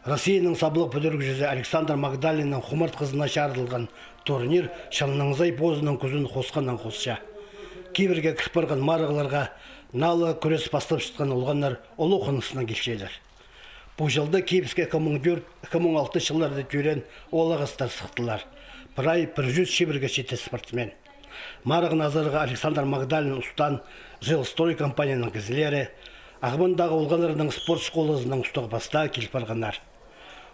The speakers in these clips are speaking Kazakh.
Россияның саблық бүдіргізі Александр Магдалинның құмырт қызына шарылған турнир шылныңзай позының күзін қосқаннан қосша. Кейбірге кірпірген марығыларға налы күрес бастап шыққан олғандар ұлы қонысына келшедір. Бұл жылда Киевске 2004-2006 жылларды түрен олағыстар сықтылар. Бір ай 100 шебірге шетті спортсмен. Марығын азырға Александр Магдалин ұстан жилстрой компанияның кізілері, ағымындағы олғанларының спорт школасының ұстығы баста келіп барғандар.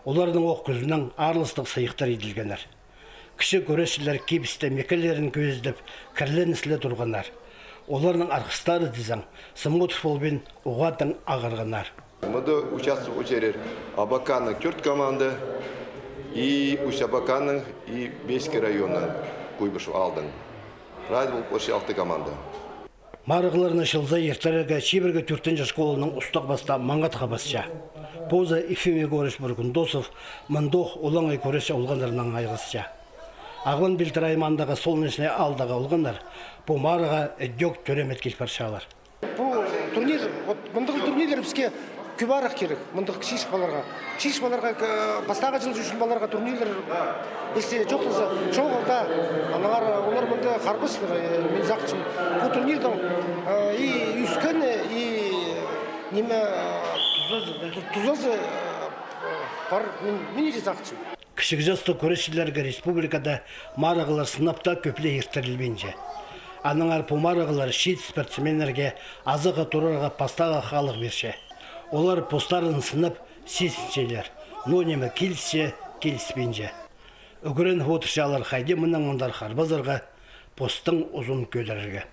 Олардың оқ күзінің арлыстық сайықтар еділгенер. Кіші көрешілер кебісті мекелерін көздіп, кірлен-іслі тұрғанар. Олардың арқыстары дизаң, Самотов болбен оғатын ағырғанар. Мұда участвовать Абаканның 4 команды, и Абаканның и Беске районның көйбішу алдың. Радио бұл 6 команда. Марығыларына шылза ертәрігі Чебіргі 4-ші школының ұстық баста маңғатқа басша. Поза Ефимий Горыш Бургундосов, Мандох олаңай көреш олғандарынан айғысша. Ағын білтір аймандағы солнечный алдағы олғандар, бұл марыға өдек төремет келпаршалар. Бұл турнир, мұндығы турнирлер бізге көбарақ керек, мұндығы кішіш баларға. Кішіш баларға, бастағы жыл жүршіл баларға турнирлер, если жоқтызы, жоғылда, олар мұнда қарбысылар, мен зақчым. Бұл турнирдің и үскені, и неме тұзазы бар, мен еде зақчым. Кішік жасты көрешілерге республикада марығылар сынапта көпле ертірілбенже. Аныңар бұл марығылар шет спортсменерге азығы тұрарға пастаға халық берше. Олар постарын сынып сесіншелер, но неме келсе, келіспенже. Үгірен отыршалар қайды мұнан мұндар қарбазарға постың ұзын көдерге.